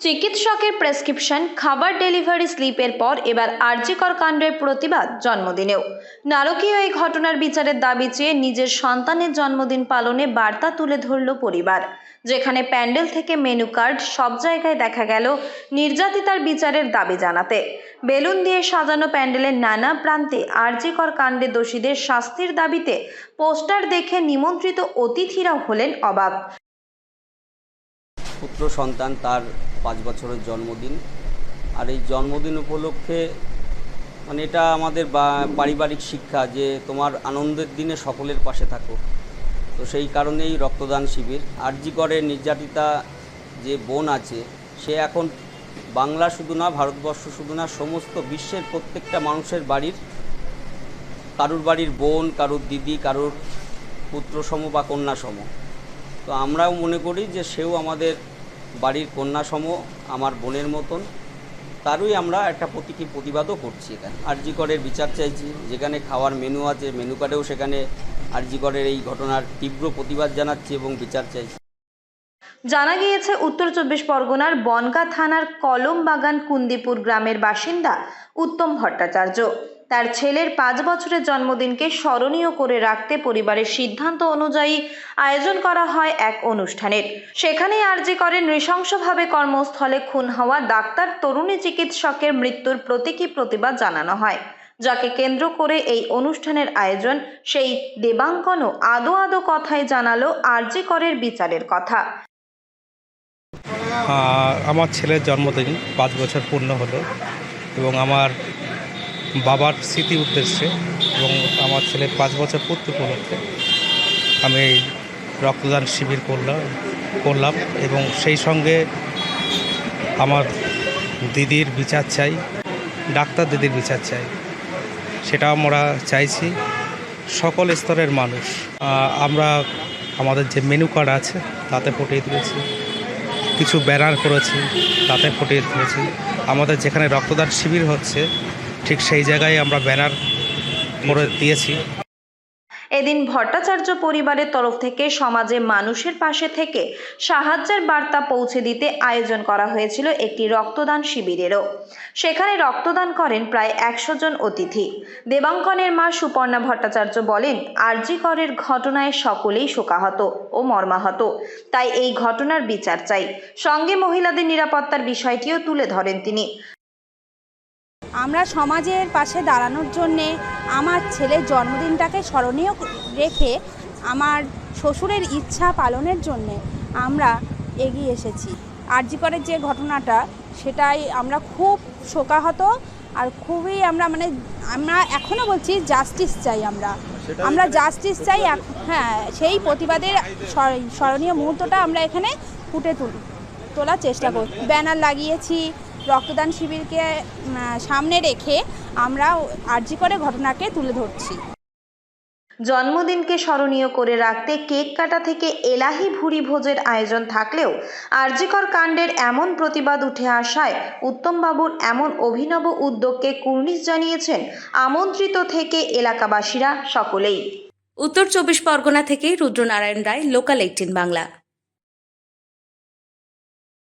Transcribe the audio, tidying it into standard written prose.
চিকিৎসকের প্রেসক্রিপশন খাবার ডেলিভারি স্লিপের পর এবার আরজিকর কাণ্ডের প্রতিবাদ জন্মদিনেও। নারকীয় এই ঘটনার বিচারের দাবি চেয়ে নিজের সন্তানের জন্মদিন পালনে বার্তা তুলে ধরল পরিবার। যেখানে প্যান্ডেল থেকে মেনু কার্ড সব জায়গায় দেখা গেল নির্যাতিতার বিচারের দাবি জানাতে। বেলুন দিয়ে সাজানো প্যান্ডেলের নানা প্রান্তে আরজিকর কাণ্ডে দোষীদের শাস্তির দাবিতে পোস্টার দেখে নিমন্ত্রিত অতিথিরাও হলেন অবাক। পুত্র সন্তান তার 5 বছরের জন্মদিন, আর এই জন্মদিন উপলক্ষে এটা আমাদের পারিবারিক শিক্ষা যে তোমার আনন্দের দিনে সকলের পাশে থাকো। তো সেই কারণেই রক্তদান শিবির। আরজি করে নির্যাতিতা যে বোন আছে, সে এখন বাংলা শুধু না, ভারতবর্ষ শুধু না, সমস্ত বিশ্বের প্রত্যেকটা মানুষের বাড়ির, কারুর বাড়ির বোন, কারুর দিদি, কারুর পুত্রসম বা কন্যাসম। তো আমরাও মনে করি যে সেও আমাদের বাড়ির কন্যাসম, আমার বোনের মতন। তারই আমরা একটা প্রতীকী প্রতিবাদও করছি। এখানে আরজি করের বিচার চাইছি। যেখানে খাওয়ার মেনু আছে, মেনু কার্ডেও সেখানে আরজি করের এই ঘটনার তীব্র প্রতিবাদ জানাচ্ছি এবং বিচার চাইছি। জানা গিয়েছে, উত্তর 24 পরগনার বনগাঁ থানার কলমবাগান কুন্দিপুর গ্রামের বাসিন্দা উত্তম ভট্টাচার্য তার ছেলের 5 বছরের জন্মদিনকে স্মরণীয় করে রাখতে পরিবারের সিদ্ধান্ত অনুযায়ী আয়োজন করা হয় এক অনুষ্ঠানের। সেখানেই আরজি করে নৃশংসভাবে কর্মস্থলে খুন হওয়া ডাক্তার তরুণী চিকিৎসকের মৃত্যুর প্রতীকী প্রতিবাদ জানানো হয়। যাকে কেন্দ্র করে এই অনুষ্ঠানের আয়োজন। সেই দেবাঙ্কনও আদো আদো কথায় জানালো আরজি করের বিচারের কথা। আমার ছেলের জন্মদিন 5 বছর পূর্ণ হলো এবং আমার বাবার স্মৃতি উদ্দেশ্যে এবং আমার ছেলের 5 বছর পূর্তি উপলক্ষে আমি রক্তদান শিবির করলাম এবং সেই সঙ্গে আমার দিদির বিচার চাই, ডাক্তার দিদির বিচার চাই। সেটা আমরা চাইছি সকল স্তরের মানুষ। আমরা আমাদের যে মেনু কার্ড আছে তাতে ফুটিয়ে দিয়েছি, কিছু ব্যানার করেছি তাতে ফুটিয়ে তুলেছি। আমাদের যেখানে রক্তদান শিবির হচ্ছে ঠিক সেই জায়গায় আমরা ব্যানার করে দিয়েছি। এদিন ভট্টাচার্য পরিবারের তরফ থেকে সমাজে মানুষের পাশে থেকে সাহায্যের বার্তা পৌঁছে দিতে আয়োজন করা হয়েছিল একটি রক্তদান শিবিরেরও। সেখানে রক্তদান করেন প্রায় 100 জন অতিথি। দেবাঙ্কনের মা সুপর্ণা ভট্টাচার্য বলেন, আরজি করের ঘটনায় সকলেই শোকাহত ও মর্মাহত, তাই এই ঘটনার বিচার চাই। সঙ্গে মহিলাদের নিরাপত্তার বিষয়টিও তুলে ধরেন তিনি। আমরা সমাজের পাশে দাঁড়ানোর জন্যে আমার ছেলের জন্মদিনটাকে স্মরণীয় রেখে আমার শ্বশুরের ইচ্ছা পালনের জন্যে আমরা এগিয়ে এসেছি। আরজি করের যে ঘটনাটা, সেটাই আমরা খুব শোকাহত আর খুবই আমরা এখনও বলছি জাস্টিস চাই। আমরা জাস্টিস চাই। হ্যাঁ, সেই প্রতিবাদের স্মরণীয় মুহূর্তটা আমরা এখানে ফুটে তোলার চেষ্টা করি। ব্যানার লাগিয়েছি, রক্তদান শিবিরকে সামনে রেখে আমরা আরজি করে ঘটনাকে তুলে ধরছি। জন্মদিনকে স্মরণীয় করে রাখতে কেক কাটা থেকে এলাহি ভুরি ভোজের আয়োজন থাকলেও আরজিকর কাণ্ডের এমন প্রতিবাদ উঠে আসায় উত্তমবাবুর এমন অভিনব উদ্যোগকে কুর্নিশ জানিয়েছেন আমন্ত্রিত থেকে এলাকাবাসীরা সকলেই। উত্তর 24 পরগনা থেকে রুদ্রনারায়ণ রায়, লোকাল 18 বাংলা।